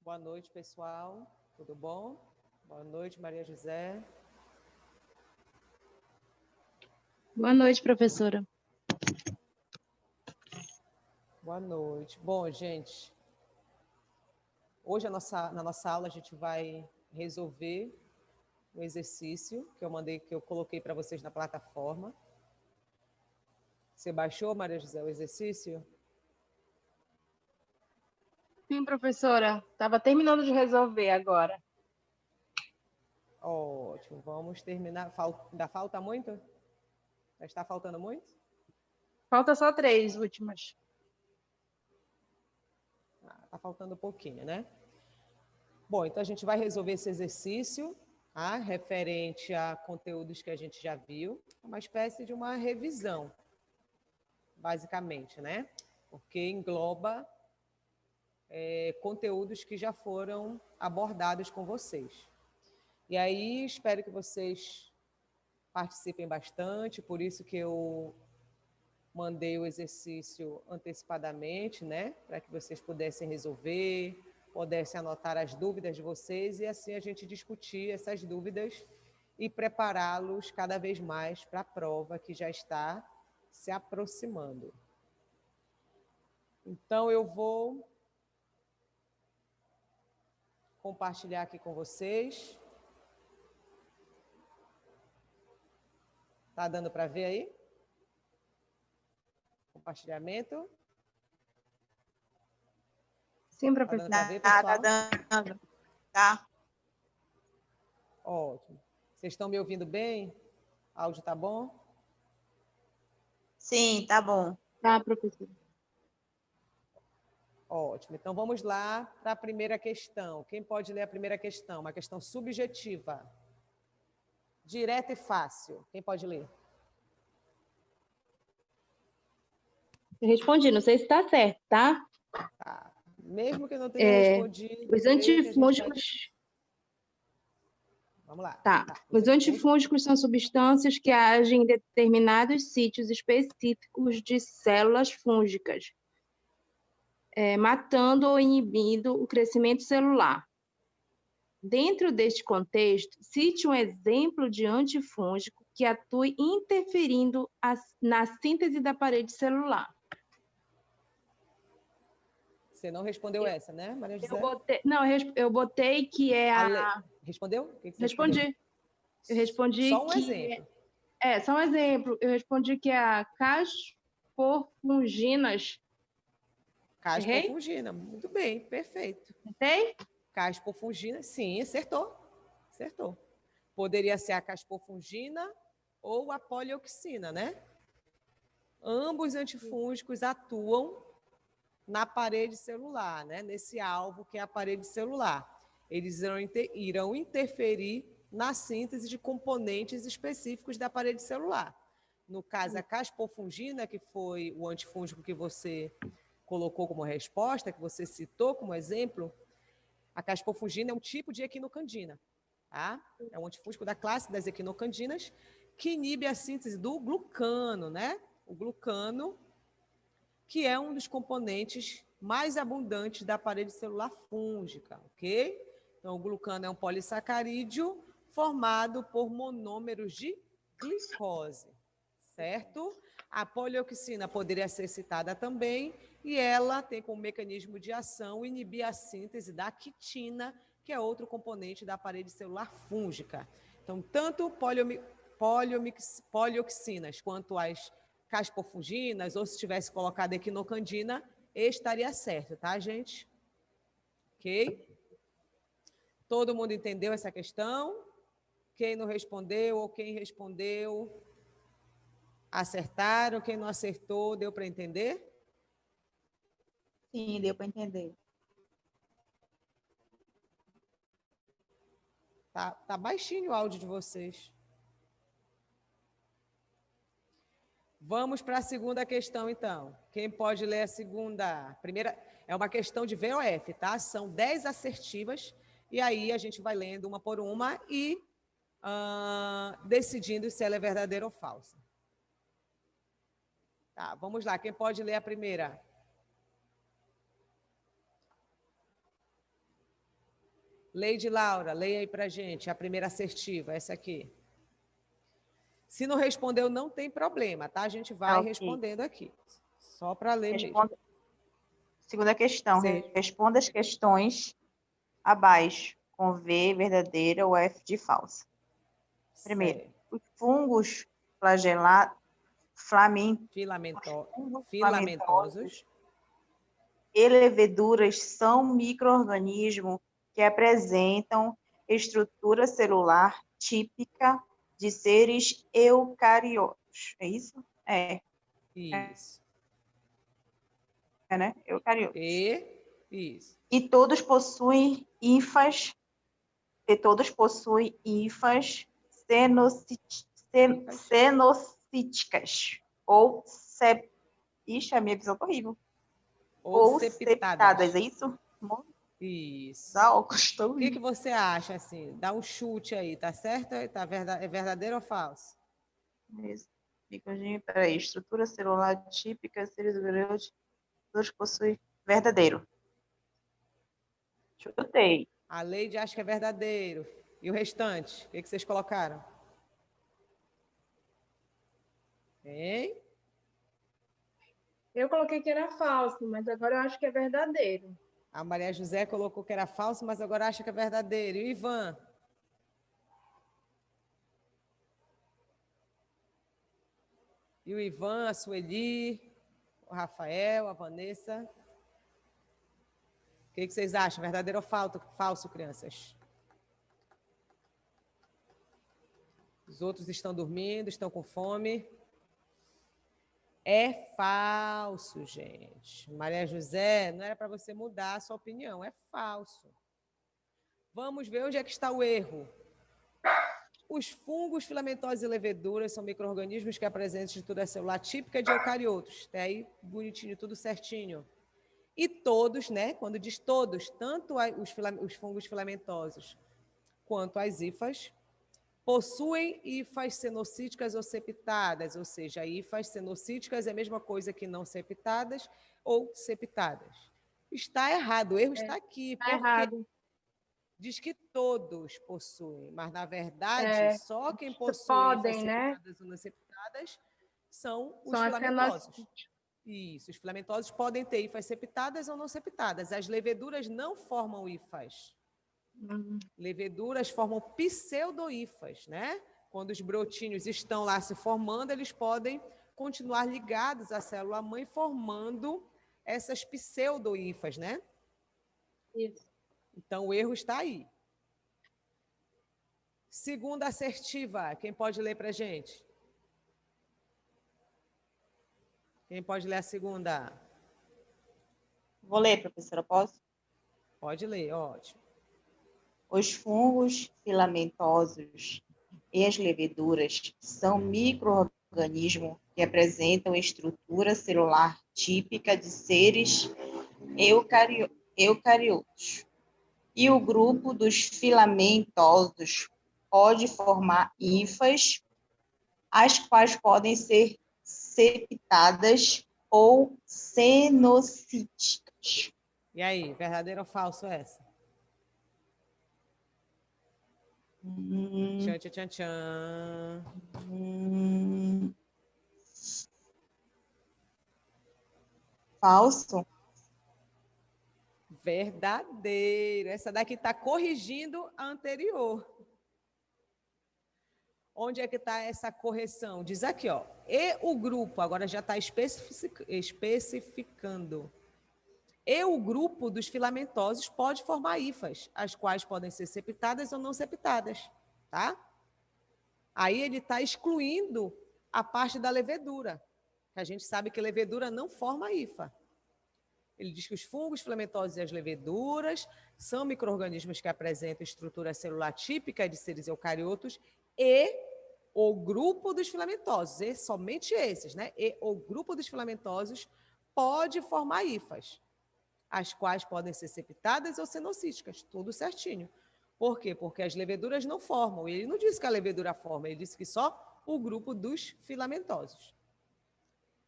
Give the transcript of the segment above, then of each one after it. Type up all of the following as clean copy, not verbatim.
Boa noite, pessoal. Tudo bom? Boa noite, Maria José. Boa noite, professora. Boa noite. Bom, gente, hoje na nossa aula a gente vai resolver o exercício que eu coloquei para vocês na plataforma. Você baixou, Maria José, o exercício? Sim, professora. Estava terminando de resolver agora. Ótimo, vamos terminar. Ainda falta muito? Já está faltando muito? Falta só 3 últimas. Está faltando um pouquinho, né? Bom, então a gente vai resolver esse exercício, referente a conteúdos que a gente já viu, uma espécie de uma revisão, basicamente, né? Porque engloba conteúdos que já foram abordados com vocês. E aí, espero que vocês participem bastante, por isso que eu mandei o exercício antecipadamente, né? Para que vocês pudessem resolver, pudessem anotar as dúvidas de vocês e assim a gente discutir essas dúvidas e prepará-los cada vez mais para a prova que já está se aproximando. Então, eu vou compartilhar aqui com vocês. Tá dando para ver aí? Compartilhamento? Sim, Tá professora. dando para ver, pessoal? Tá dando. Tá. Ótimo. Vocês estão me ouvindo bem? O áudio tá bom? Sim, tá bom. Tá, professora. Ótimo. Então, vamos lá para a primeira questão. Quem pode ler a primeira questão? Uma questão subjetiva. Direta e fácil. Quem pode ler? Eu respondi, não sei se está certo, tá? Tá. Mesmo que eu não tenha respondido, Os creio que a gente vai... antifúngicos... Vamos lá. Tá. Os antifúngicos são substâncias que agem em determinados sítios específicos de células fúngicas, matando ou inibindo o crescimento celular. Dentro deste contexto, cite um exemplo de antifúngico que atue interferindo na síntese da parede celular. Você não respondeu essa, né, Maria José? Eu botei que é a... Respondeu? O que você Respondi. respondeu? Eu respondi Só um que... exemplo. Só um exemplo. Eu respondi que é a caspofunginas. Caspofungina. Muito bem, perfeito. Errei? Caspofungina, sim, acertou. Acertou. Poderia ser a caspofungina ou a polioxina, né? Ambos antifúngicos atuam na parede celular, né? Nesse alvo que é a parede celular. Eles irão interferir na síntese de componentes específicos da parede celular. No caso, a caspofungina, que foi o antifúngico que você colocou como resposta, que você citou como exemplo, a caspofungina é um tipo de equinocandina, tá? É um antifúngico da classe das equinocandinas que inibe a síntese do glucano, né? O glucano, que é um dos componentes mais abundantes da parede celular fúngica, ok? Então, o glucano é um polissacarídeo formado por monômeros de glicose, certo? A polioxina poderia ser citada também, e ela tem como mecanismo de ação inibir a síntese da quitina, que é outro componente da parede celular fúngica. Então, tanto polioxinas quanto as caspofunginas, ou se tivesse colocado equinocandina, estaria certo, tá, gente? Ok? Todo mundo entendeu essa questão? Quem não respondeu ou quem respondeu, acertaram? Quem não acertou, deu para entender? Sim, deu para entender. Tá baixinho o áudio de vocês. Vamos para a segunda questão, então. Quem pode ler a segunda? A primeira é uma questão de VOF, tá? São 10 assertivas, e aí a gente vai lendo uma por uma e decidindo se ela é verdadeira ou falsa. Tá, vamos lá. Quem pode ler a primeira? Leide Laura, leia aí para a gente a primeira assertiva, essa aqui. Se não respondeu, não tem problema, tá? A gente vai Ok. respondendo aqui. Só para ler mesmo. Responda. Segunda questão. Você- Responda as questões abaixo, com V verdadeira ou F de falsa. Primeiro, Certo. os fungos flagelados, Filamentosos. e leveduras são micro-organismos que apresentam estrutura celular típica de seres eucariotos. É isso? Isso. Né? Eucariotos. Isso. E todos possuem hifas cenocíticas ou Ixi, a minha visão tá horrível. Ou septadas, é isso? Isso. Dá óculos, tô O que horrível. você acha, assim? Dá um chute aí, tá certo? É verdadeiro ou falso? Isso. Peraí, estrutura celular típica, seres eucariotos, todos possuem verdadeiro. Chutei. A Leide acha que é verdadeiro. E o restante? O que vocês colocaram? Hein? Eu coloquei que era falso, mas agora eu acho que é verdadeiro. A Maria José colocou que era falso, mas agora acha que é verdadeiro. E o Ivan? E o Ivan, a Sueli, o Rafael, a Vanessa? O que vocês acham? Verdadeiro ou falso, crianças? Os outros estão dormindo, estão com fome. É falso, gente. Maria José, não era para você mudar a sua opinião, é falso. Vamos ver onde é que está o erro. Os fungos, filamentosos e leveduras são micro-organismos que apresentam estrutura celular típica de eucariotos. Até aí, bonitinho, tudo certinho. E todos, né? Quando diz todos, tanto os fungos filamentosos quanto as hifas, possuem hifas cenocíticas ou septadas, ou seja, hifas cenocíticas é a mesma coisa que não septadas ou septadas. Está errado, o erro está aqui, Tá porque errado. diz que todos possuem, mas na verdade, É, só quem possui hifas podem, né? septadas ou não septadas são os São as filamentosos. Isso, os filamentosos podem ter hifas septadas ou não septadas. As leveduras não formam hifas. Leveduras formam pseudohifas, né? Quando os brotinhos estão lá se formando, eles podem continuar ligados à célula-mãe, formando essas pseudohifas, né? Isso. Então, o erro está aí. Segunda assertiva, quem pode ler para a gente? Quem pode ler a segunda? Vou ler, professora, posso? Pode ler, ótimo. Os fungos filamentosos e as leveduras são micro-organismos que apresentam estrutura celular típica de seres eucariotos. E o grupo dos filamentosos pode formar hifas, as quais podem ser septadas ou cenocíticas. E aí, verdadeiro ou falso essa? Tchan, tchan, tchan, tchan. Falso? Verdadeiro. Essa daqui está corrigindo a anterior. Onde é que está essa correção? Diz aqui, ó. E o grupo, agora já está especificando. E o grupo dos filamentosos pode formar hifas, as quais podem ser septadas ou não septadas, tá? Aí ele está excluindo a parte da levedura, que a gente sabe que levedura não forma hifa. Ele diz que os fungos filamentosos e as leveduras são micro-organismos que apresentam estrutura celular típica de seres eucariotos e o grupo dos filamentosos, e somente esses, né? E o grupo dos filamentosos pode formar hifas, as quais podem ser septadas ou cenocíticas, tudo certinho. Por quê? Porque as leveduras não formam. Ele não disse que a levedura forma, ele disse que só o grupo dos filamentosos.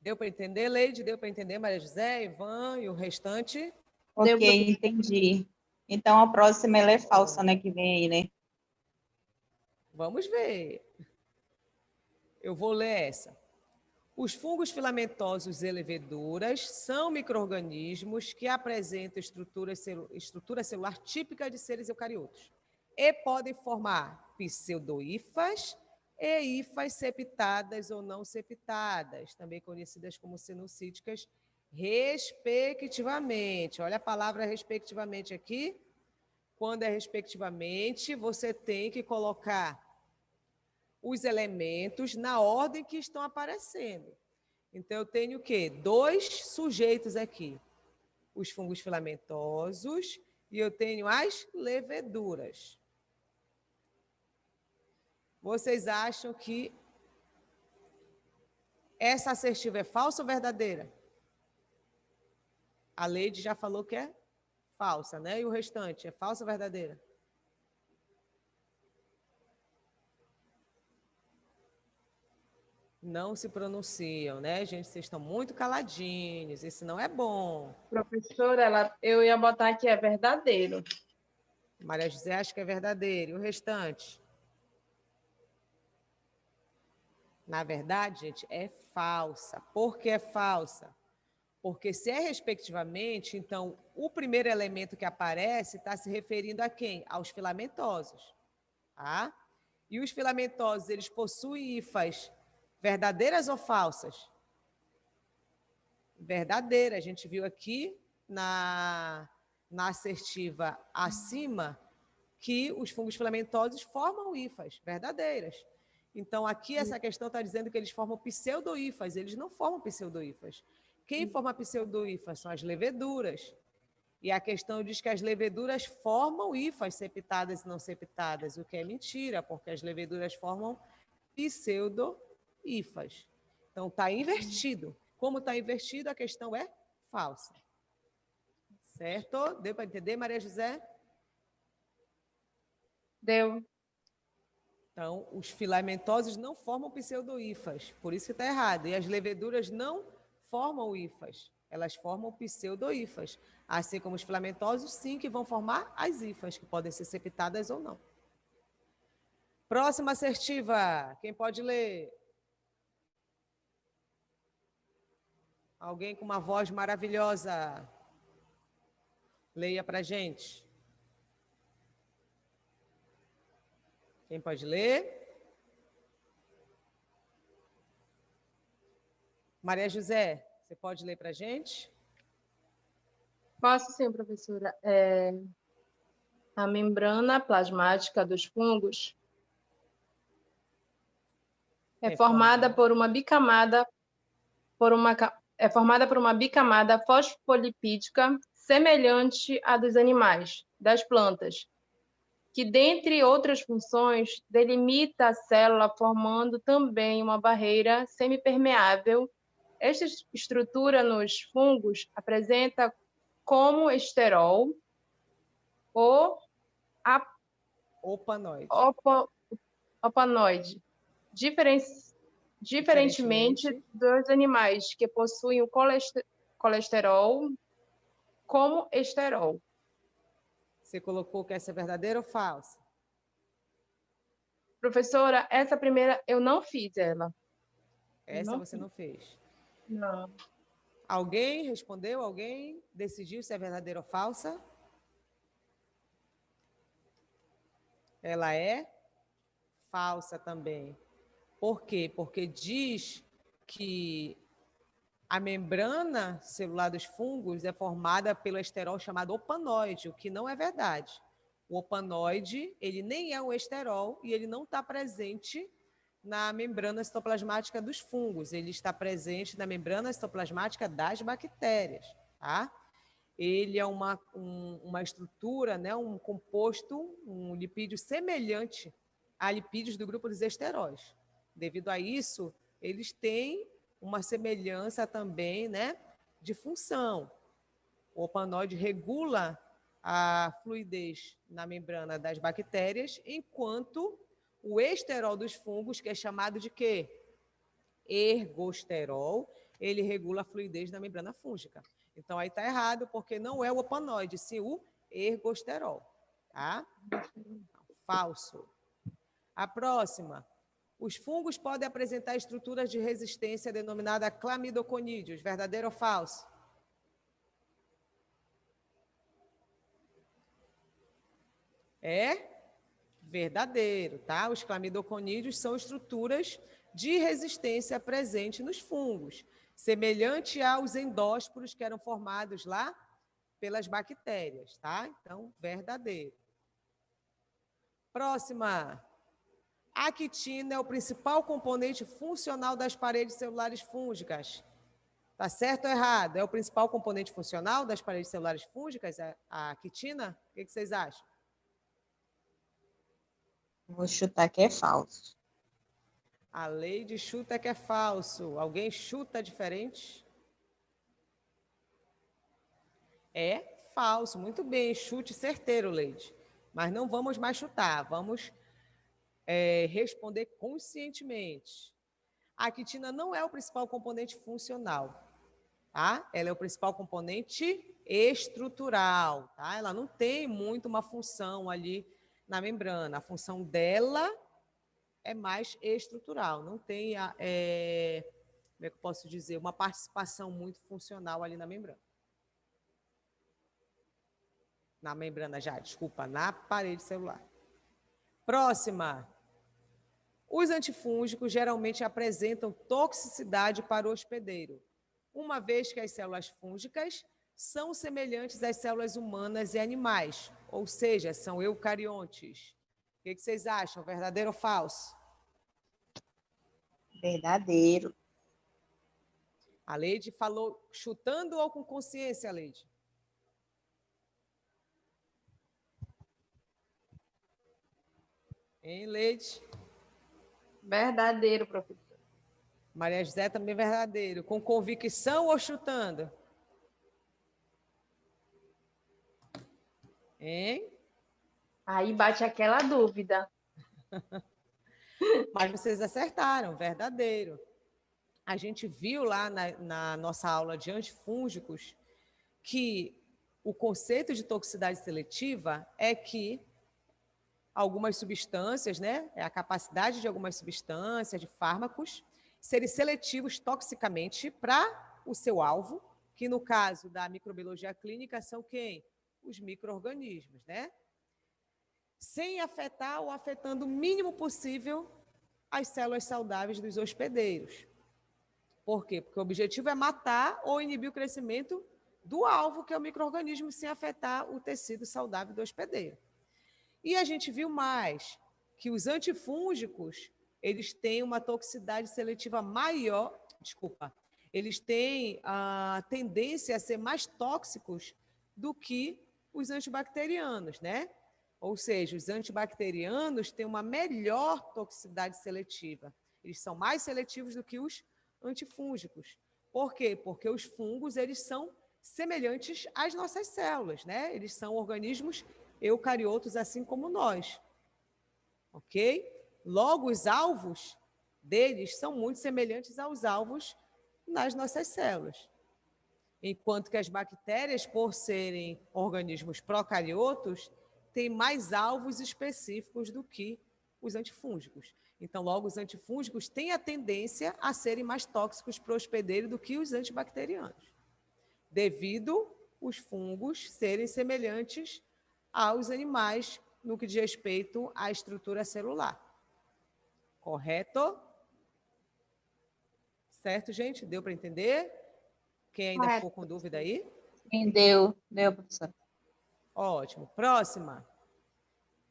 Deu para entender, Leide? Deu para entender, Maria José, Ivan e o restante? Ok, entendi. Então, a próxima ela é falsa, né? Que vem aí, né? Vamos ver. Eu vou ler essa. Os fungos filamentosos e leveduras são micro-organismos que apresentam estrutura celular típica de seres eucariotos e podem formar pseudohifas e hifas septadas ou não septadas, também conhecidas como sinocíticas, respectivamente. Olha a palavra respectivamente aqui. Quando é respectivamente, você tem que colocar os elementos na ordem que estão aparecendo. Então, eu tenho o quê? 2 sujeitos aqui. Os fungos filamentosos e eu tenho as leveduras. Vocês acham que essa assertiva é falsa ou verdadeira? A Leide já falou que é falsa, né? E o restante, é falsa ou verdadeira? Não se pronunciam, né, gente? Vocês estão muito caladinhos, isso não é bom. Professora, eu ia botar aqui, é verdadeiro. Maria José acha que é verdadeiro. E o restante? Na verdade, gente, é falsa. Por que é falsa? Porque se é respectivamente, então o primeiro elemento que aparece está se referindo a quem? Aos filamentosos. Tá? E os filamentosos, eles possuem hifas verdadeiras ou falsas? Verdadeira. A gente viu aqui na assertiva acima que os fungos filamentosos formam hifas verdadeiras. Então, aqui essa questão está dizendo que eles formam pseudohifas, eles não formam pseudohifas. Quem forma pseudohifas são as leveduras. E a questão diz que as leveduras formam hifas septadas e não septadas, o que é mentira, porque as leveduras formam pseudohifas. Então, está invertido. Como está invertido, a questão é falsa. Certo? Deu para entender, Maria José? Deu. Então, os filamentosos não formam pseudohifas, por isso que está errado. E as leveduras não formam hifas, elas formam pseudohifas. Assim como os filamentosos, sim, que vão formar as hifas, que podem ser septadas ou não. Próxima assertiva. Quem pode ler? Alguém com uma voz maravilhosa. Leia para a gente. Quem pode ler? Maria José, você pode ler para a gente? Posso sim, professora. A membrana plasmática dos fungos é formada por uma bicamada fosfolipídica semelhante à dos animais, das plantas, que, dentre outras funções, delimita a célula formando também uma barreira semipermeável. Esta estrutura nos fungos apresenta como esterol ou opanoide, diferentemente dos animais que possuem o colesterol como esterol. Você colocou que essa é verdadeira ou falsa? Professora, essa primeira eu não fiz ela. Essa você não fez? Não. Alguém respondeu? Alguém decidiu se é verdadeira ou falsa? Ela é falsa também. Por quê? Porque diz que a membrana celular dos fungos é formada pelo esterol chamado opanoide, o que não é verdade. O opanoide, ele nem é um esterol e ele não está presente na membrana citoplasmática dos fungos, ele está presente na membrana citoplasmática das bactérias, tá? Ele é uma estrutura, né, um composto, um lipídio semelhante a lipídios do grupo dos esteróis. Devido a isso, eles têm uma semelhança também, né, de função. O opanoide regula a fluidez na membrana das bactérias, enquanto o esterol dos fungos, que é chamado de quê? Ergosterol, ele regula a fluidez da membrana fúngica. Então, aí está errado, porque não é o opanoide, sim o ergosterol, tá? Falso. A próxima. Os fungos podem apresentar estruturas de resistência denominada clamidoconídeos. Verdadeiro ou falso? É verdadeiro, tá? Os clamidoconídeos são estruturas de resistência presente nos fungos, semelhante aos endósporos que eram formados lá pelas bactérias, tá? Então, verdadeiro. Próxima. A quitina é o principal componente funcional das paredes celulares fúngicas. Tá certo ou errado? É o principal componente funcional das paredes celulares fúngicas, a quitina? O que vocês acham? Vou chutar que é falso. A Leide chuta que é falso. Alguém chuta diferente? É falso. Muito bem, chute certeiro, Leide. Mas não vamos mais chutar, vamos responder conscientemente. A quitina não é o principal componente funcional, tá? Ela é o principal componente estrutural, tá? Ela não tem muito uma função ali na membrana. A função dela é mais estrutural, não tem, como é que eu posso dizer, uma participação muito funcional ali na membrana. Na membrana já, desculpa, na parede celular. Próxima. Os antifúngicos geralmente apresentam toxicidade para o hospedeiro, uma vez que as células fúngicas são semelhantes às células humanas e animais, ou seja, são eucariontes. O que vocês acham, verdadeiro ou falso? Verdadeiro. A Leide falou chutando ou com consciência, Leide? Hein, Leide? Verdadeiro, professor. Maria José também verdadeiro. Com convicção ou chutando? Hein? Aí bate aquela dúvida. Mas vocês acertaram, verdadeiro. A gente viu lá na nossa aula de antifúngicos que o conceito de toxicidade seletiva é que algumas substâncias, né, é a capacidade de algumas substâncias, de fármacos, serem seletivos toxicamente para o seu alvo, que no caso da microbiologia clínica são quem? Os micro-organismos, né? Sem afetar ou afetando o mínimo possível as células saudáveis dos hospedeiros. Por quê? Porque o objetivo é matar ou inibir o crescimento do alvo, que é o micro-organismo, sem afetar o tecido saudável do hospedeiro. E a gente viu mais que os antifúngicos, eles têm uma toxicidade seletiva maior, eles têm a tendência a ser mais tóxicos do que os antibacterianos, né? Ou seja, os antibacterianos têm uma melhor toxicidade seletiva. Eles são mais seletivos do que os antifúngicos. Por quê? Porque os fungos, eles são semelhantes às nossas células, né? Eles são organismos eucariotos, assim como nós. Ok? Logo, os alvos deles são muito semelhantes aos alvos nas nossas células. Enquanto que as bactérias, por serem organismos procariotos, têm mais alvos específicos do que os antifúngicos. Então, logo, os antifúngicos têm a tendência a serem mais tóxicos para o hospedeiro do que os antibacterianos, devido os fungos serem semelhantes aos animais no que diz respeito à estrutura celular. Correto? Certo, gente? Deu para entender? Quem ainda ficou com dúvida aí? Sim, deu, professor. Ótimo. Próxima.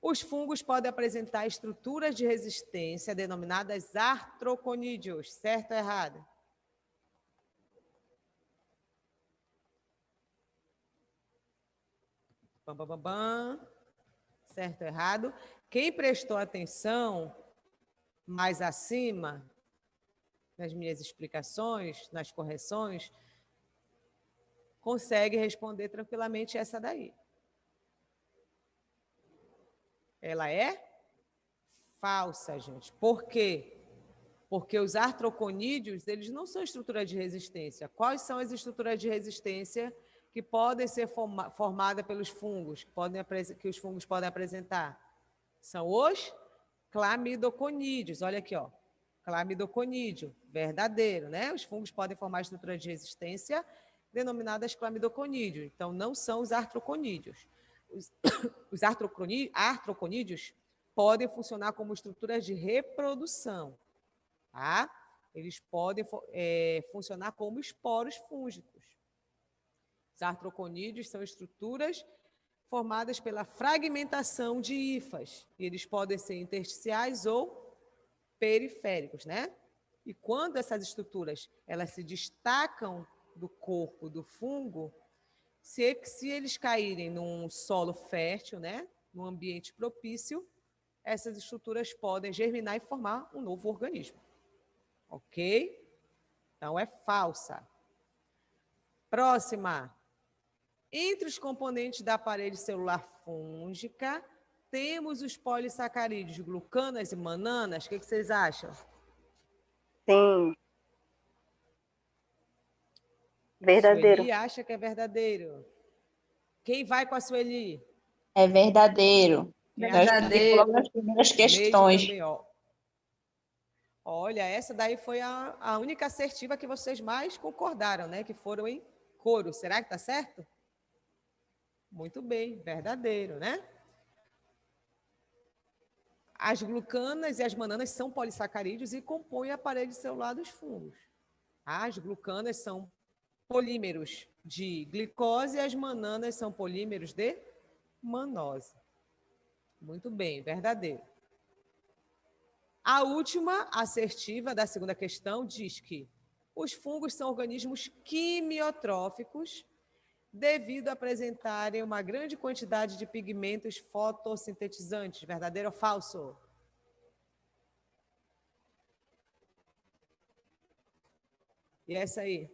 Os fungos podem apresentar estruturas de resistência denominadas artroconídeos. Certo ou errado? Bam, bam, bam, bam. Certo ou errado? Quem prestou atenção mais acima, nas minhas explicações, nas correções, consegue responder tranquilamente essa daí. Ela é falsa, gente. Por quê? Porque os artroconídeos, eles não são estruturas de resistência. Quais são as estruturas de resistência que podem ser formadas pelos fungos, que os fungos podem apresentar? São os clamidoconídeos. Olha aqui, ó. Clamidoconídeo, verdadeiro, né? Os fungos podem formar estruturas de resistência denominadas clamidoconídeo. Então, não são os artroconídeos. Os artroconídeos podem funcionar como estruturas de reprodução, tá? Eles podem funcionar como esporos fúngicos. Os artroconídeos são estruturas formadas pela fragmentação de hifas. E eles podem ser intersticiais ou periféricos, né? E quando essas estruturas elas se destacam do corpo do fungo, se eles caírem num solo fértil, né? Num ambiente propício, essas estruturas podem germinar e formar um novo organismo. Ok? Então, é falsa. Próxima. Entre os componentes da parede celular fúngica, temos os polissacarídeos, glucanas e mananas. O que vocês acham? Sim. Verdadeiro. Sueli acha que é verdadeiro. Quem vai com a Sueli? É verdadeiro. Verdadeiro. Logo nas primeiras Neide questões. também, ó. Olha, essa daí foi a única assertiva que vocês mais concordaram, né? Que foram em coro. Será que está certo? Muito bem, verdadeiro, né? As glucanas e as mananas são polissacarídeos e compõem a parede celular dos fungos. As glucanas são polímeros de glicose e as mananas são polímeros de manose. Muito bem, verdadeiro. A última assertiva da segunda questão diz que os fungos são organismos quimiotróficos devido a apresentarem uma grande quantidade de pigmentos fotossintetizantes. Verdadeiro ou falso? E essa aí?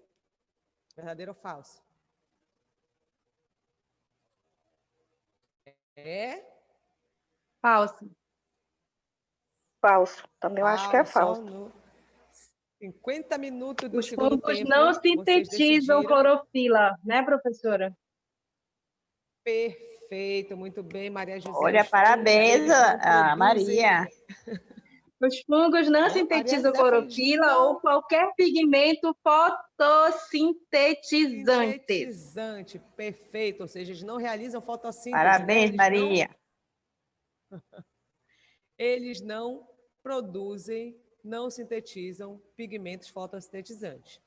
Verdadeiro ou falso? É? Falso. Falso. Também eu acho que é falso. No 50 minutos do Os segundo fungos tempo, não vocês sintetizam decidiram. clorofila, né, professora? Perfeito, muito bem, Maria José. Olha, parabéns a Maria. Os fungos não sintetizam clorofila ou qualquer pigmento fotossintetizante. Sintetizante, perfeito. Ou seja, eles não realizam fotossíntese. Parabéns, né? Maria. Eles não produzem, não sintetizam pigmentos fotossintetizantes.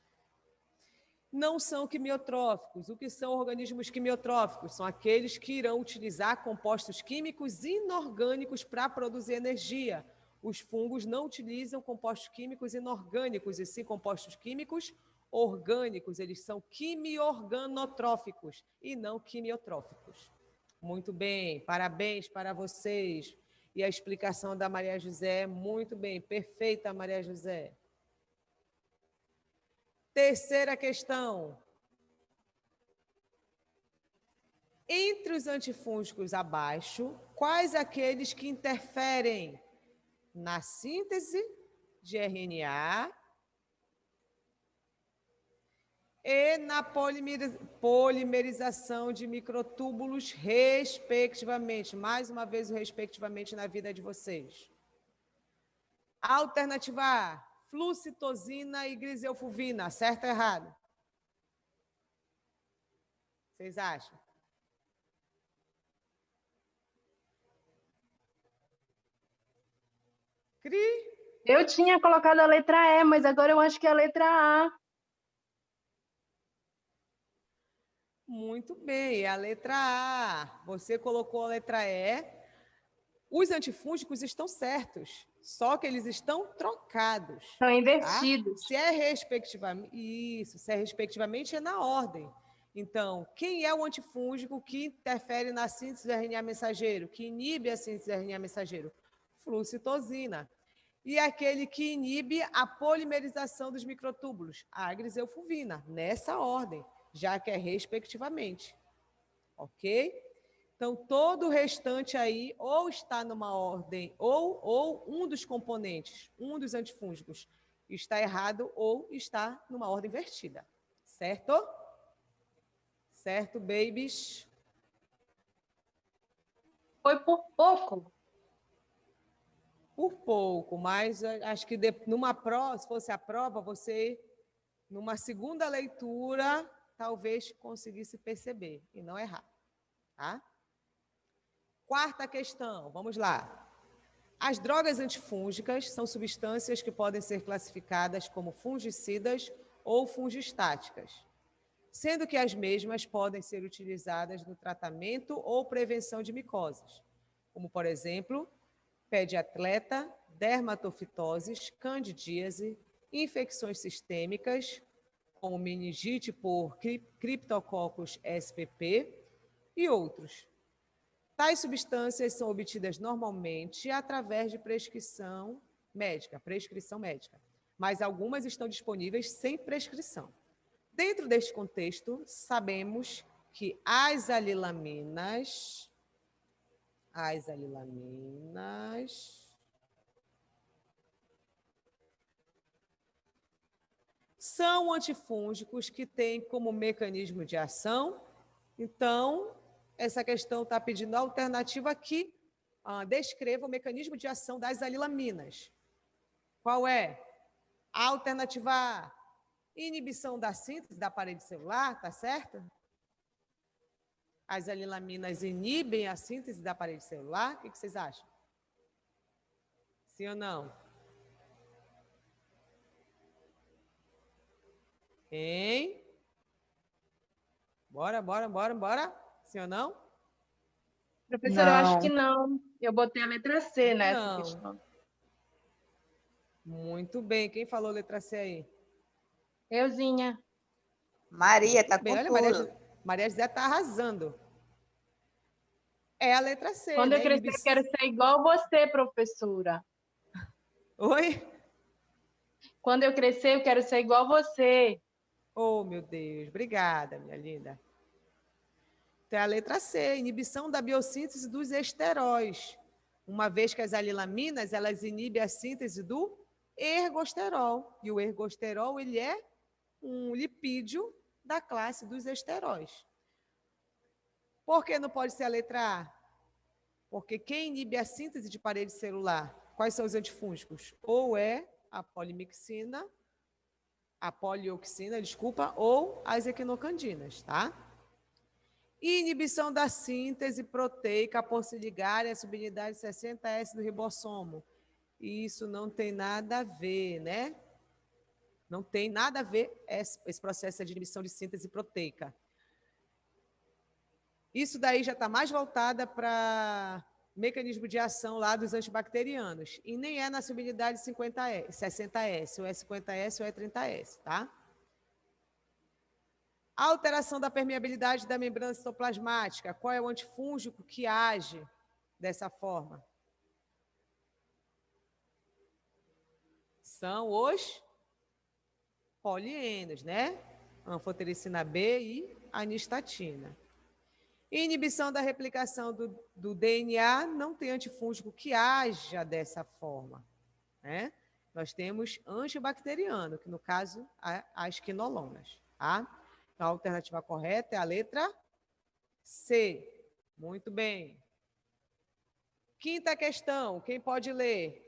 Não são quimiotróficos. O que são organismos quimiotróficos? São aqueles que irão utilizar compostos químicos inorgânicos para produzir energia. Os fungos não utilizam compostos químicos inorgânicos, e sim compostos químicos orgânicos. Eles são quimiorganotróficos e não quimiotróficos. Muito bem, parabéns para vocês. E a explicação da Maria José, muito bem, perfeita, Maria José. Terceira questão. Entre os antifúngicos abaixo, quais aqueles que interferem na síntese de RNA e na polimerização de microtúbulos, respectivamente? Mais uma vez, o respectivamente na vida de vocês. Alternativa A, flucitosina e griselfulvina. Certo ou errado? Vocês acham? Cri? Eu tinha colocado a letra E, mas agora eu acho que é a letra A. Muito bem, a letra A. Você colocou a letra E. Os antifúngicos estão certos, só que eles estão trocados. Estão invertidos. Tá? Se é respectivamente é na ordem. Então, quem é o antifúngico que interfere na síntese do RNA mensageiro, que inibe a síntese do RNA mensageiro? Flucitosina. E aquele que inibe a polimerização dos microtúbulos, a griselfulvina, nessa ordem, já que é respectivamente. Ok? Então, todo o restante aí ou está numa ordem, ou um dos componentes, um dos antifúngicos, está errado ou está numa ordem invertida. Certo? Certo, babies? Foi por pouco. Por pouco, mas acho que numa prova, se fosse a prova, você, numa segunda leitura, talvez conseguisse perceber e não errar. Tá? Quarta questão, vamos lá. As drogas antifúngicas são substâncias que podem ser classificadas como fungicidas ou fungistáticas, sendo que as mesmas podem ser utilizadas no tratamento ou prevenção de micoses, como, por exemplo, pé de atleta, dermatofitoses, candidíase, infecções sistêmicas, como meningite por Cryptococcus spp e outros. Tais substâncias são obtidas normalmente através de prescrição médica, mas algumas estão disponíveis sem prescrição. Dentro deste contexto, sabemos que as alilaminas são antifúngicos que têm como mecanismo de ação. Então, essa questão está pedindo a alternativa que descreva o mecanismo de ação das alilaminas. Qual é? A alternativa A, inibição da síntese da parede celular, tá certo? As alilaminas inibem a síntese da parede celular? O que vocês acham? Sim ou não? Hein? Bora. Sim ou não? Professora, eu acho que não. Eu botei a letra C nessa Não. questão. Muito bem. Quem falou letra C aí? Euzinha. Maria, tá Bem, com olha, tudo. Maria José está arrasando. É a letra C, Quando né? eu crescer, eu quero ser igual você, professora. Oi? Quando eu crescer, eu quero ser igual você. Oh, meu Deus. Obrigada, minha linda. Então, é a letra C, inibição da biossíntese dos esteróis. Uma vez que as alilaminas, elas inibem a síntese do ergosterol. E o ergosterol, ele é um lipídio da classe dos esteróis. Por que não pode ser a letra A? Porque quem inibe a síntese de parede celular, quais são os antifúngicos? Ou é a polioxina, ou as equinocandinas, tá? E inibição da síntese proteica por se ligarem à subunidade 60S do ribossomo. Isso não tem nada a ver, né? Não tem nada a ver esse processo de inibição de síntese proteica. Isso daí já está mais voltada para mecanismo de ação lá dos antibacterianos. E nem é na subunidade 50S, 60S, ou é 50S ou é 30S, tá? A alteração da permeabilidade da membrana citoplasmática. Qual é o antifúngico que age dessa forma? São os polienos, né? Anfotericina B e anistatina. Inibição da replicação do DNA não tem antifúngico que haja dessa forma, né? Nós temos antibacteriano, que no caso, as quinolonas, tá? Então, a alternativa correta é a letra C. Muito bem. Quinta questão, quem pode ler?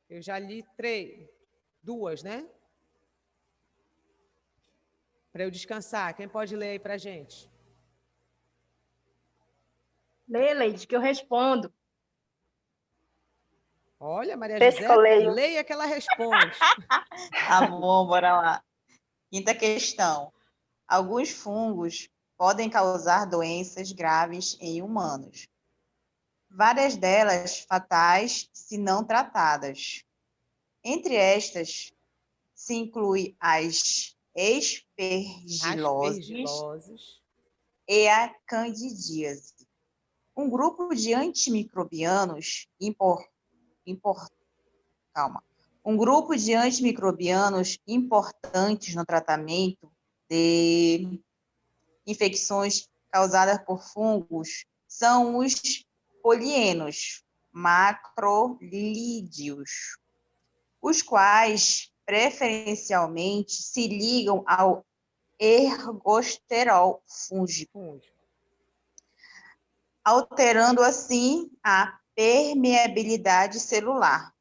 Eu já li duas, né? Para eu descansar. Quem pode ler aí para a gente? Lê, Leide, que eu respondo. Olha, Maria Deixa José, que eu leio. leia que ela responde. Tá bom, bora lá. Quinta questão. Alguns fungos podem causar doenças graves em humanos. Várias delas fatais se não tratadas. Entre estas, se inclui as aspergiloses Aspergiloses. e a candidíase. Um grupo de antimicrobianos importantes no tratamento de infecções causadas por fungos são os polienos macrolídeos, os quais preferencialmente se ligam ao ergosterol fúngico, alterando assim a permeabilidade celular.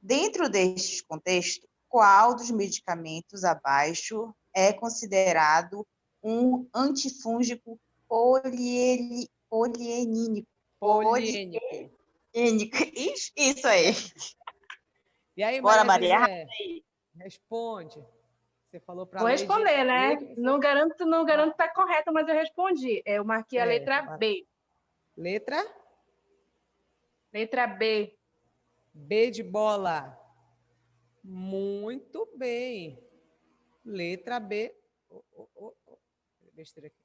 Dentro deste contexto, qual dos medicamentos abaixo é considerado um antifúngico polienínico? Poliênico. Isso aí. E aí, Bora, Maria Maria. José, responde. Você falou para Vou responder, né? Não garanto estar correto, mas eu respondi. Eu marquei a letra B. Letra? Letra B. B de bola. Muito bem. Letra B. Besteira aqui.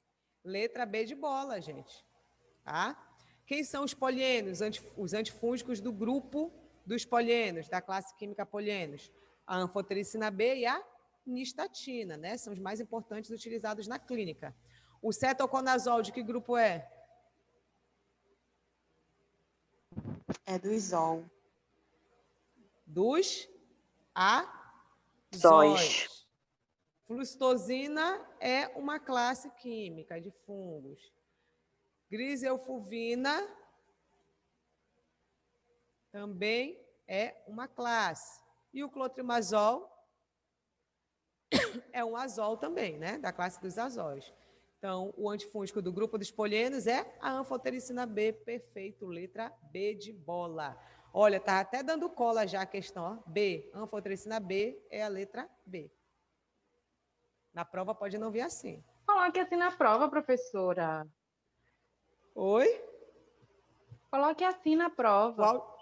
Letra B de bola, gente. Tá? Quem são os polienos? Os antifúngicos do grupo dos polienos, da classe química polienos. A anfotericina B e a nistatina, né? São os mais importantes utilizados na clínica. O cetoconazol, de que grupo é? É do isol. Dos azóis. Flustosina é uma classe química de fungos. Griselfulvina também é uma classe. E o clotrimazol é um azol também, né? Da classe dos azóis. Então, o antifúngico do grupo dos polienos é a anfotericina B, perfeito, letra B de bola. Olha, tá até dando cola já a questão, ó. B, anfotericina B é a letra B. Na prova pode não vir assim. Coloque assim na prova, professora. Oi? Coloque assim na prova.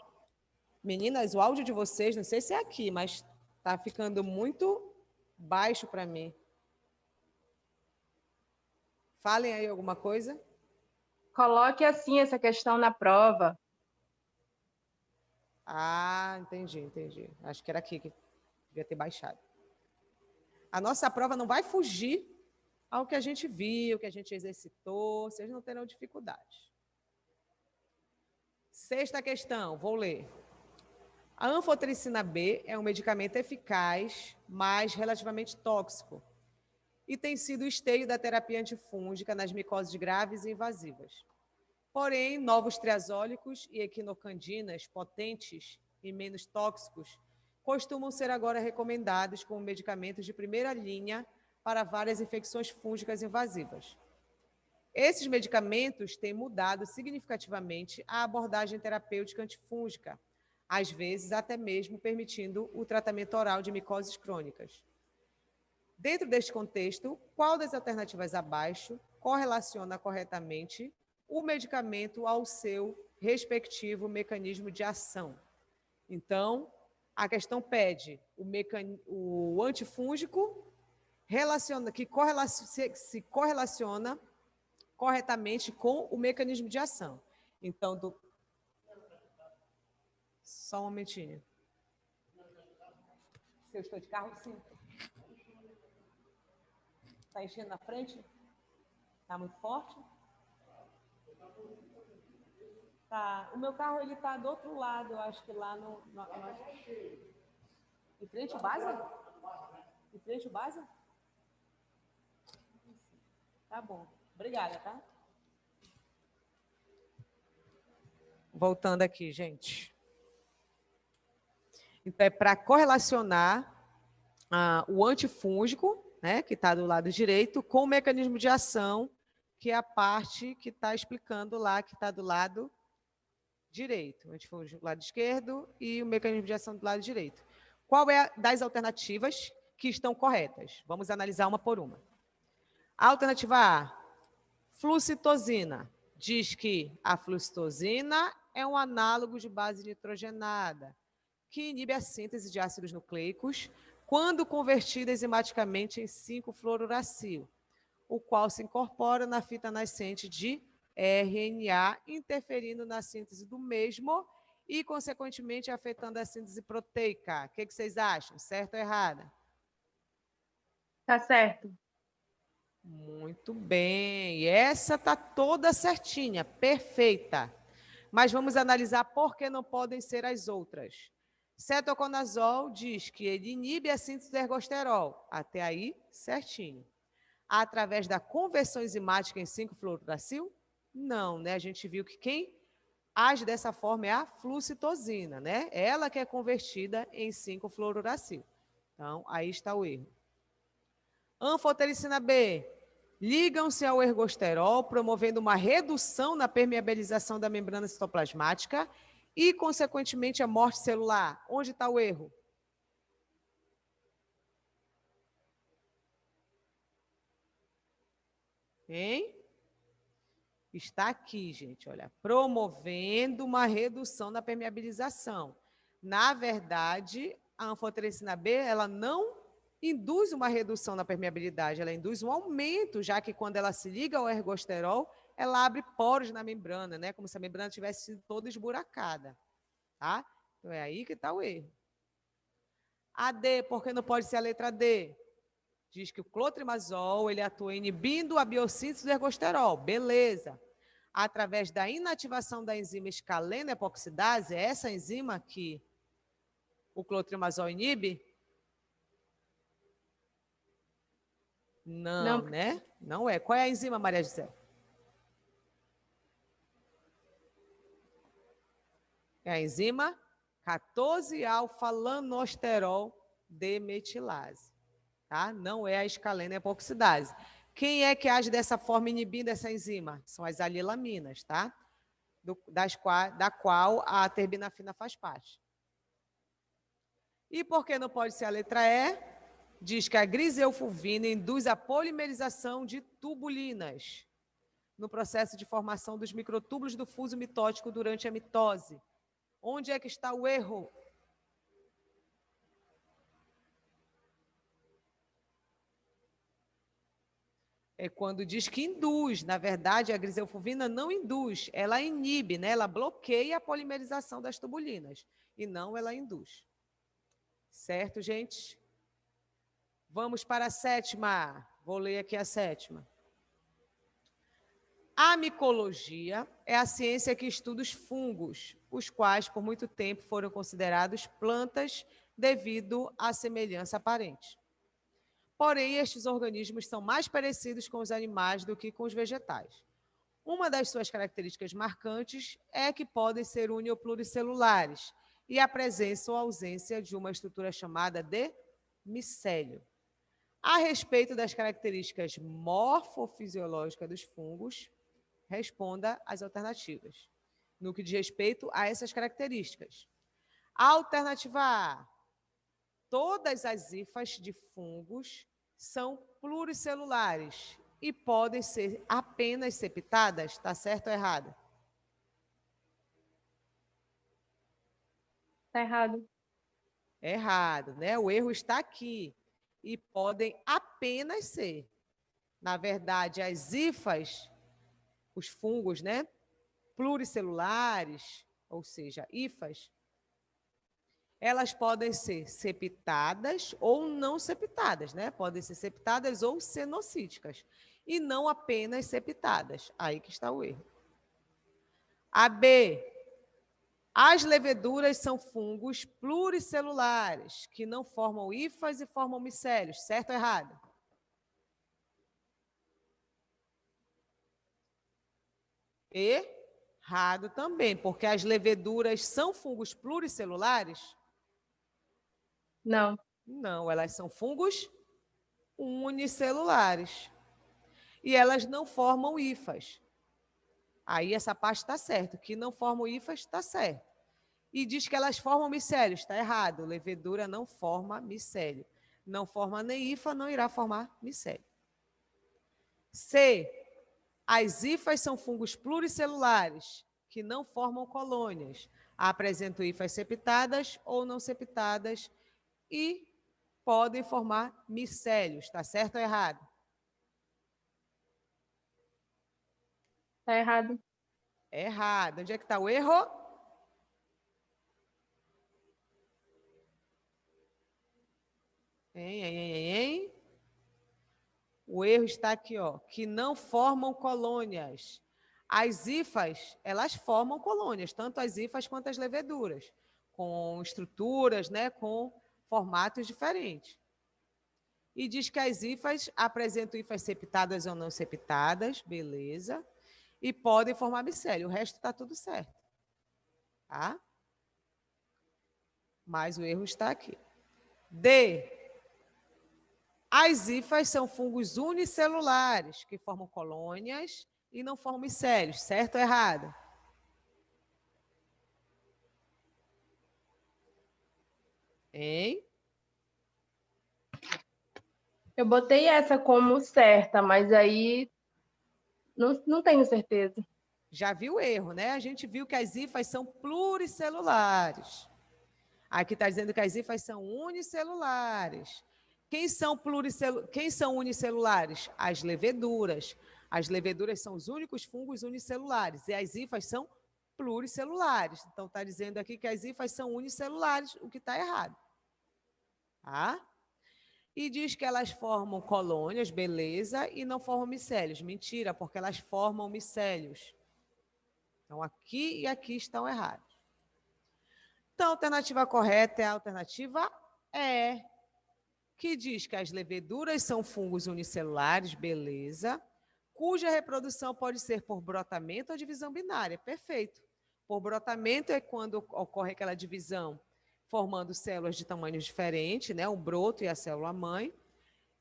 Meninas, o áudio de vocês, não sei se é aqui, mas tá ficando muito baixo para mim. Falem aí alguma coisa. Coloque assim essa questão na prova. Ah, entendi. Acho que era aqui que devia ter baixado. A nossa prova não vai fugir ao que a gente viu, que a gente exercitou, vocês não terão dificuldade. Sexta questão, vou ler. A anfotericina B é um medicamento eficaz, mas relativamente tóxico, e tem sido o esteio da terapia antifúngica nas micoses graves e invasivas. Porém, novos triazólicos e equinocandinas potentes e menos tóxicos costumam ser agora recomendados como medicamentos de primeira linha para várias infecções fúngicas invasivas. Esses medicamentos têm mudado significativamente a abordagem terapêutica antifúngica, às vezes até mesmo permitindo o tratamento oral de micoses crônicas. Dentro deste contexto, qual das alternativas abaixo correlaciona corretamente o medicamento ao seu respectivo mecanismo de ação? Então, a questão pede o antifúngico que se correlaciona corretamente com o mecanismo de ação. Então, só um momentinho. Se eu estou de carro, sim. Está enchendo na frente? Está muito forte? Tá. O meu carro ele está do outro lado, eu acho que lá no em frente ao Baza? Em frente ao Baza? Tá bom. Obrigada, tá? Voltando aqui, gente. Então, é para correlacionar o antifúngico, né, que está do lado direito, com o mecanismo de ação, que é a parte que está explicando lá, que está do lado direito. O antifúngico do lado esquerdo e o mecanismo de ação do lado direito. Qual é das alternativas que estão corretas? Vamos analisar uma por uma. A alternativa A, flucitosina, diz que a flucitosina é um análogo de base nitrogenada, que inibe a síntese de ácidos nucleicos quando convertida enzimaticamente em 5-fluoruracil, o qual se incorpora na fita nascente de RNA, interferindo na síntese do mesmo e, consequentemente, afetando a síntese proteica. O que vocês acham? Certo ou errada? Tá certo. Muito bem. E essa está toda certinha, perfeita. Mas vamos analisar por que não podem ser as outras. Cetoconazol diz que ele inibe a síntese do ergosterol. Até aí, certinho. através da conversão enzimática em 5-fluoruracil? Não, né? A gente viu que quem age dessa forma é a flucitosina, né? Ela que é convertida em 5-fluoruracil. Então, aí está o erro. Anfotericina B. Ligam-se ao ergosterol, promovendo uma redução na permeabilização da membrana citoplasmática e, consequentemente, a morte celular. Onde está o erro? Hein? Está aqui, gente, olha, promovendo uma redução na permeabilização. Na verdade, a anfotericina B, ela não induz uma redução na permeabilidade, ela induz um aumento, já que quando ela se liga ao ergosterol, ela abre poros na membrana, né? Como se a membrana tivesse sido toda esburacada, tá? Então é aí que está o erro. A D, por que não pode ser a letra D? Diz que o clotrimazol, ele atua inibindo a biossíntese do ergosterol, beleza. Através da inativação da enzima escaleno epoxidase, é essa enzima que o clotrimazol inibe? Não, né? Não é. Qual é a enzima, Maria José? É a enzima 14-alfa-lanosterol demetilase, tá? Não é a escaleno epoxidase. Quem é que age dessa forma inibindo essa enzima? São as alilaminas, tá? Da qual a terbinafina faz parte. E por que não pode ser a letra E? Diz que a griseofulvina induz a polimerização de tubulinas no processo de formação dos microtúbulos do fuso mitótico durante a mitose. Onde é que está o erro? É quando diz que induz. Na verdade, a griseofulvina não induz, ela inibe, né? Ela bloqueia a polimerização das tubulinas e não ela induz. Certo, gente? Vamos para a sétima. Vou ler aqui a sétima. A micologia é a ciência que estuda os fungos, os quais por muito tempo foram considerados plantas devido à semelhança aparente. Porém, estes organismos são mais parecidos com os animais do que com os vegetais. Uma das suas características marcantes é que podem ser uni- ou pluricelulares e a presença ou ausência de uma estrutura chamada de micélio. A respeito das características morfofisiológicas dos fungos, responda as alternativas, no que diz respeito a essas características. Alternativa A. Todas as hifas de fungos são pluricelulares e podem ser apenas septadas, está certo ou errado? Está errado. Errado, né? O erro está aqui. E podem apenas ser. Na verdade, as hifas, os fungos, né? Pluricelulares, ou seja, hifas, elas podem ser septadas ou não septadas, né? Podem ser septadas ou cenocíticas, e não apenas septadas. Aí que está o erro. A B. As leveduras são fungos pluricelulares, que não formam hifas e formam micélios. Certo ou errado? Errado também, porque as leveduras são fungos pluricelulares? Não. Não, elas são fungos unicelulares. E elas não formam hifas. Aí essa parte está certa, que não formam hifas está certo. E diz que elas formam micélio, está errado. Levedura não forma micélio. Não forma nem hifa, não irá formar micélio. C. As hifas são fungos pluricelulares, que não formam colônias. Apresentam hifas septadas ou não septadas e podem formar micélios. Está certo ou errado? Está errado. Errado. Onde é que está o erro? Hein? O erro está aqui, ó, que não formam colônias. As hifas, elas formam colônias, tanto as hifas quanto as leveduras, com estruturas, né, com formatos diferentes. E diz que as hifas apresentam hifas septadas ou não septadas, beleza. E podem formar micélio. O resto está tudo certo. Tá? Mas o erro está aqui. D. As hifas são fungos unicelulares, que formam colônias e não formam micélios. Certo ou errado? Hein? Eu botei essa como certa, mas aí não tenho certeza. Já viu o erro, né? A gente viu que as hifas são pluricelulares. Aqui está dizendo que as hifas são unicelulares. Quem são unicelulares? As leveduras. As leveduras são os únicos fungos unicelulares. E as hifas são pluricelulares. Então, está dizendo aqui que as hifas são unicelulares, o que está errado. Tá? E diz que elas formam colônias, beleza, e não formam micélios. Mentira, porque elas formam micélios. Então, aqui e aqui estão errados. Então, a alternativa correta é a alternativa E, que diz que as leveduras são fungos unicelulares, beleza, cuja reprodução pode ser por brotamento ou divisão binária. Perfeito. Por brotamento é quando ocorre aquela divisão formando células de tamanhos diferentes, né? O broto e a célula-mãe.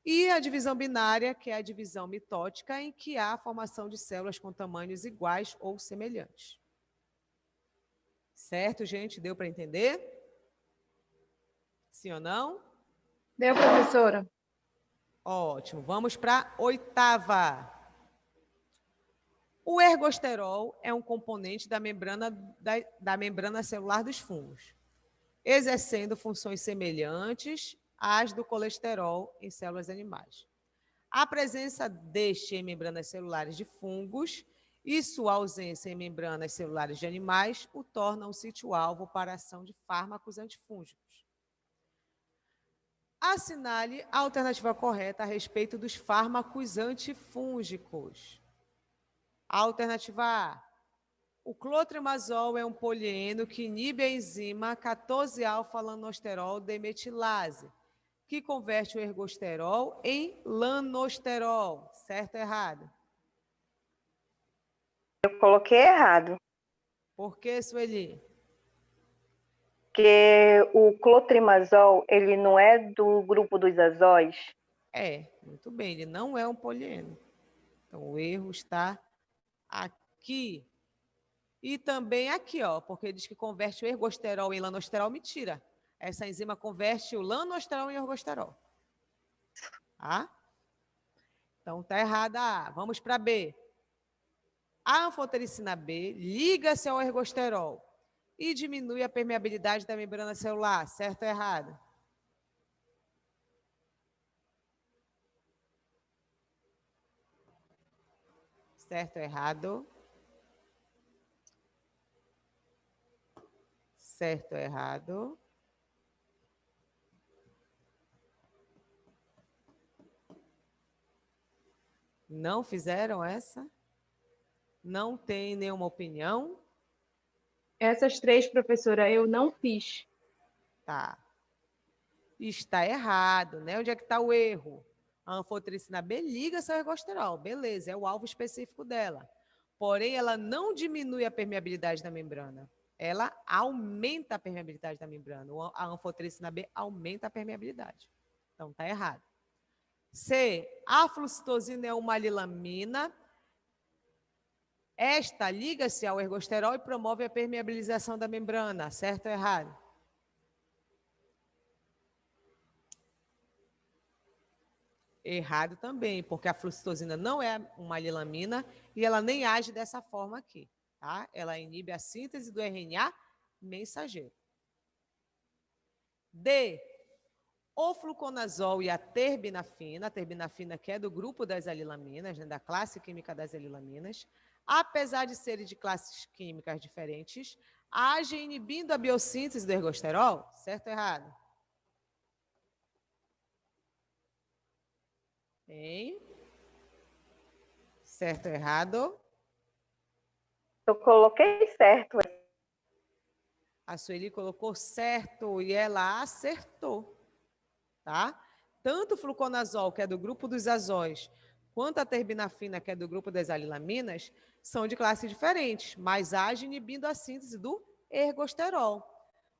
E a divisão binária, que é a divisão mitótica, em que há a formação de células com tamanhos iguais ou semelhantes. Certo, gente? Deu para entender? Sim ou não? Deu, professora? Ótimo. Vamos para a 8ª. O ergosterol é um componente da membrana celular dos fungos, exercendo funções semelhantes às do colesterol em células animais. A presença deste em membranas celulares de fungos e sua ausência em membranas celulares de animais o torna um sítio-alvo para a ação de fármacos antifúngicos. Assinale a alternativa correta a respeito dos fármacos antifúngicos. A alternativa A. O clotrimazol é um polieno que inibe a enzima 14-alfa-lanosterol demetilase, que converte o ergosterol em lanosterol. Certo ou errado? Eu coloquei errado. Por que, Sueli? Porque o clotrimazol, ele não é do grupo dos azóis? É, muito bem, ele não é um polieno. Então, o erro está aqui. E também aqui, ó, porque diz que converte o ergosterol em lanosterol. Mentira. Essa enzima converte o lanosterol em ergosterol. Tá? Então, tá errada a A. Vamos para B. A anfotericina B liga-se ao ergosterol e diminui a permeabilidade da membrana celular. Certo ou errado? Certo ou errado? Certo ou errado? Não fizeram essa? Não tem nenhuma opinião? Essas 3, professora, eu não fiz. Tá. Está errado, né? Onde é que está o erro? A anfotericina B liga-se ao ergosterol, beleza, é o alvo específico dela. Porém, ela não diminui a permeabilidade da membrana. Ela aumenta a permeabilidade da membrana. A anfotericina B aumenta a permeabilidade. Então, está errado. C. A flucitosina é uma alilamina. Esta liga-se ao ergosterol e promove a permeabilização da membrana. Certo ou errado? Errado também, porque a flucitosina não é uma alilamina e ela nem age dessa forma aqui. Tá? Ela inibe a síntese do RNA mensageiro. D. O fluconazol e a terbinafina que é do grupo das alilaminas, né, da classe química das alilaminas, apesar de serem de classes químicas diferentes, agem inibindo a biossíntese do ergosterol? Certo ou errado? Hein? Certo ou errado? Eu coloquei certo. A Sueli colocou certo e ela acertou, tá? tanto o fluconazol, que é do grupo dos azóis, quanto a terbinafina, que é do grupo das alilaminas, são de classe diferentes, mas agem inibindo a síntese do ergosterol.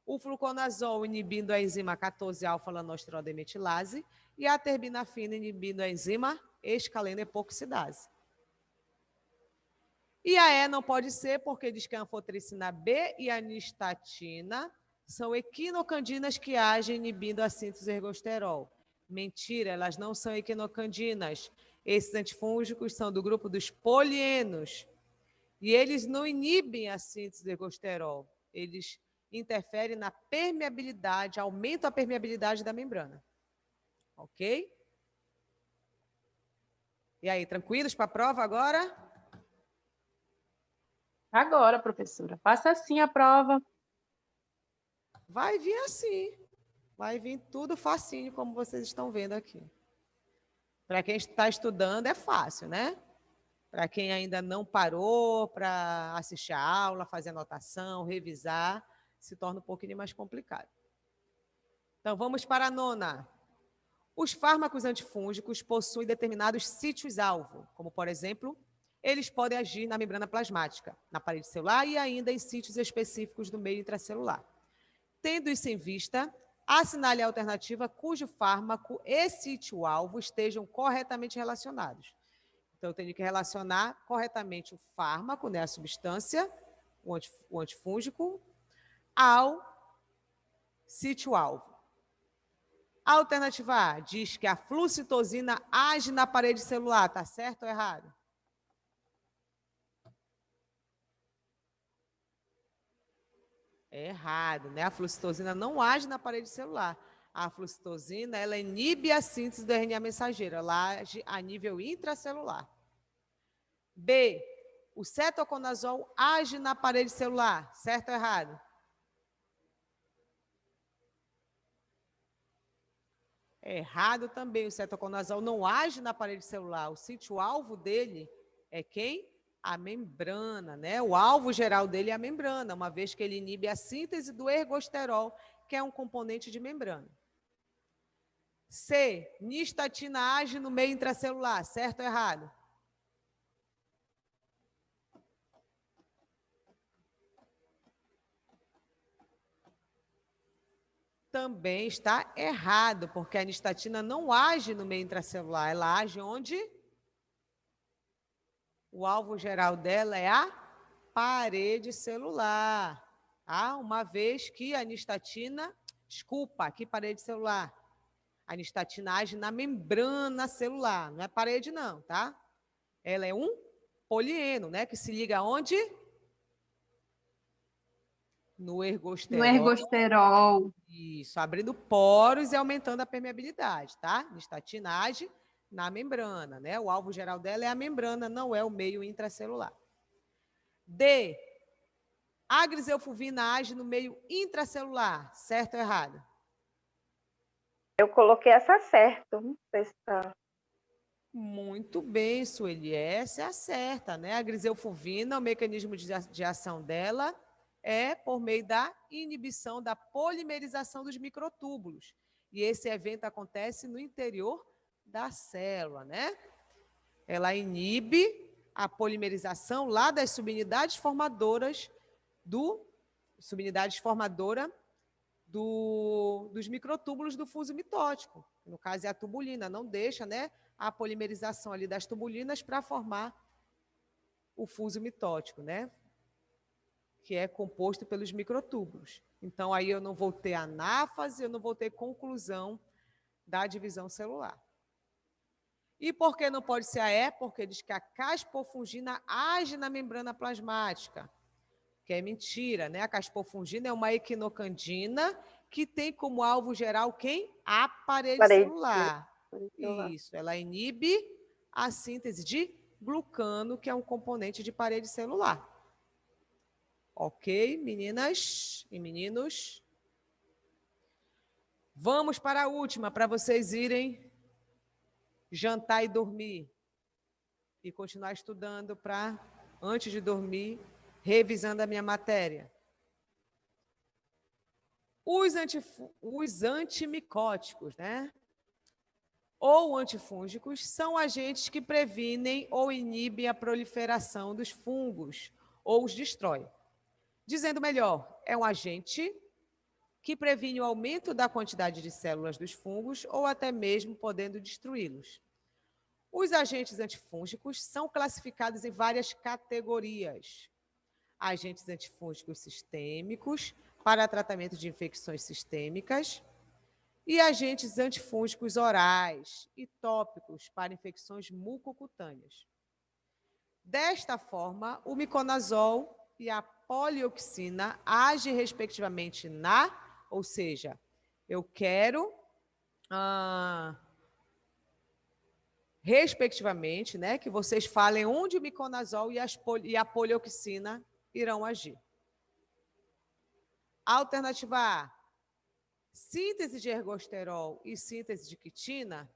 O fluconazol inibindo a enzima 14-alfa-lanosterodemetilase e a terbinafina inibindo a enzima escaleno-epoxidase. E a E não pode ser porque diz que a anfotericina B e a nistatina são equinocandinas que agem inibindo a síntese do ergosterol. Mentira, elas não são equinocandinas. Esses antifúngicos são do grupo dos polienos. E eles não inibem a síntese do ergosterol. Eles interferem na permeabilidade, aumentam a permeabilidade da membrana. Ok? E aí, tranquilos para a prova agora? Agora, professora. Faça assim a prova. Vai vir assim. Vai vir tudo facinho, como vocês estão vendo aqui. Para quem está estudando é fácil, né? Para quem ainda não parou para assistir a aula, fazer anotação, revisar, se torna um pouquinho mais complicado. Então, vamos para a nona. Os fármacos antifúngicos possuem determinados sítios-alvo, como, por exemplo, eles podem agir na membrana plasmática, na parede celular e ainda em sítios específicos do meio intracelular. Tendo isso em vista, assinale a alternativa cujo fármaco e sítio-alvo estejam corretamente relacionados. Então, eu tenho que relacionar corretamente o fármaco, né, a substância, o antifúngico, ao sítio-alvo. A alternativa A diz que a flucitosina age na parede celular. Está certo ou errado? É errado, né? A flucitosina não age na parede celular. A flucitosina, ela inibe a síntese do RNA mensageiro. Ela age a nível intracelular. B, o cetoconazol age na parede celular. Certo ou errado? É errado também. O cetoconazol não age na parede celular. O sítio-alvo dele é quem? A membrana, né? O alvo geral dele é a membrana, uma vez que ele inibe a síntese do ergosterol, que é um componente de membrana. C, nistatina age no meio intracelular. Certo ou errado? Também está errado, porque a nistatina não age no meio intracelular, ela age onde? O alvo geral dela é a parede celular. Ah, uma vez que a nistatina, desculpa, que parede celular? A nistatina age na membrana celular, não é parede não, tá? Ela é um polieno, né, que se liga aonde? No ergosterol. No ergosterol. Isso, abrindo poros e aumentando a permeabilidade, tá? Nistatina age na membrana, né? O alvo geral dela é a membrana, não é o meio intracelular. D, a griselfulvina age no meio intracelular, certo ou errado? Eu coloquei essa certo, não sei se tá. Muito bem, Sueli, essa é a certa, né? A griselfulvina, o mecanismo de ação dela é por meio da inibição da polimerização dos microtúbulos. E esse evento acontece no interior da célula, né? Ela inibe a polimerização lá das subunidades formadoras dos microtúbulos do fuso mitótico. No caso é a tubulina, não deixa, né, a polimerização ali das tubulinas para formar o fuso mitótico, né? Que é composto pelos microtúbulos. Então, aí eu não vou ter anáfase, eu não vou ter conclusão da divisão celular. E por que não pode ser a E? Porque diz que a caspofungina age na membrana plasmática, que é mentira, né? A caspofungina é uma equinocandina que tem como alvo geral quem? A parede celular. Isso, ela inibe a síntese de glucano, que é um componente de parede celular. Ok, meninas e meninos? Vamos para a última, para vocês irem jantar e dormir. E continuar estudando para, antes de dormir, revisando a minha matéria. Os antimicóticos, né? ou antifúngicos são agentes que previnem ou inibem a proliferação dos fungos ou os destrói. Dizendo melhor, é um agente que previne o aumento da quantidade de células dos fungos ou até mesmo podendo destruí-los. Os agentes antifúngicos são classificados em várias categorias. Agentes antifúngicos sistêmicos para tratamento de infecções sistêmicas e agentes antifúngicos orais e tópicos para infecções mucocutâneas. Desta forma, o miconazol e a polioxina agem respectivamente ou seja, eu quero, respectivamente, né, que vocês falem onde o miconazol e a polioxina irão agir. Alternativa A, síntese de ergosterol e síntese de quitina.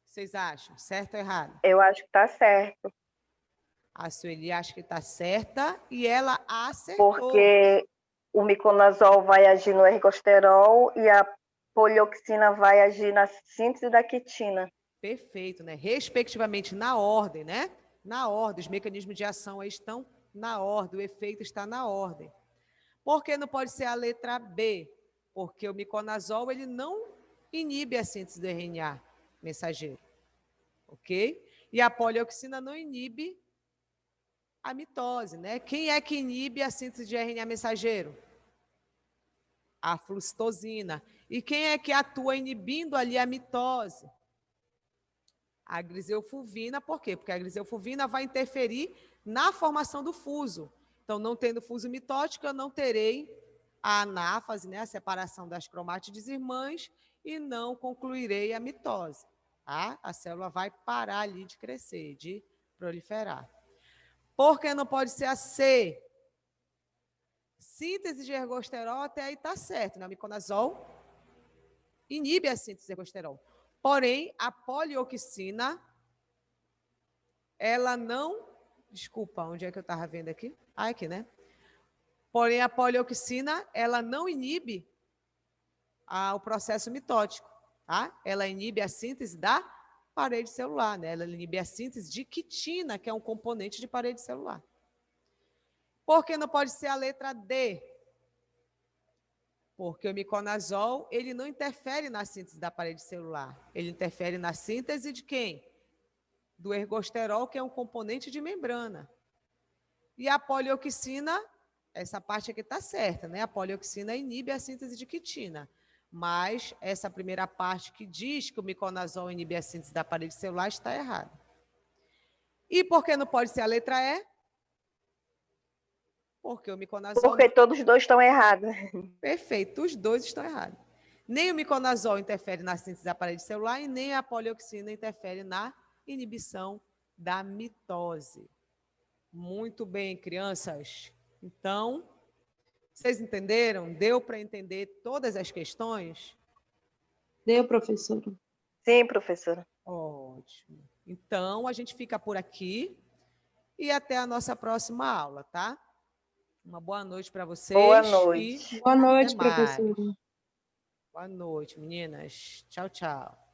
Vocês acham? Certo ou errado? Eu acho que está certo. A Sueli acha que está certa e ela acertou. Porque o miconazol vai agir no ergosterol e a polioxina vai agir na síntese da quitina. Perfeito, né? Respectivamente, na ordem, né? Na ordem, os mecanismos de ação aí estão na ordem, o efeito está na ordem. Por que não pode ser a letra B? Porque o miconazol ele não inibe a síntese do RNA mensageiro, ok? E a polioxina não inibe a mitose, né? Quem é que inibe a síntese de RNA mensageiro? A flucitosina. E quem é que atua inibindo ali a mitose? A gliseofulvina, por quê? Porque a gliseofulvina vai interferir na formação do fuso. Então, não tendo fuso mitótico, eu não terei a anáfase, né, a separação das cromátides irmãs, e não concluirei a mitose. Tá? A célula vai parar ali de crescer, de proliferar. Por que não pode ser a C? Síntese de ergosterol, até aí está certo, né? O miconazol inibe a síntese de ergosterol. Porém, a polioxina, ela não... Desculpa, onde é que eu estava vendo aqui? Ah, aqui, né? Porém, a polioxina, ela não inibe o processo mitótico, tá? Ela inibe a síntese da parede celular, né? Ela inibe a síntese de quitina, que é um componente de parede celular. Por que não pode ser a letra D? Porque o miconazol, ele não interfere na síntese da parede celular. Ele interfere na síntese de quem? Do ergosterol, que é um componente de membrana. E a polioxina, essa parte aqui está certa, né? A polioxina inibe a síntese de quitina. Mas essa primeira parte que diz que o miconazol inibe a síntese da parede celular está errada. E por que não pode ser a letra E? Porque o miconazol... Porque todos os dois estão errados. Perfeito, os dois estão errados. Nem o miconazol interfere na síntese da parede celular e nem a polioxina interfere na inibição da mitose. Muito bem, crianças. Então, vocês entenderam? Deu para entender todas as questões? Deu, professora. Sim, professora. Ótimo. Então, a gente fica por aqui e até a nossa próxima aula, tá? Uma boa noite para vocês. Boa noite. Boa noite, até mais. professora. Boa noite, meninas. Tchau, tchau.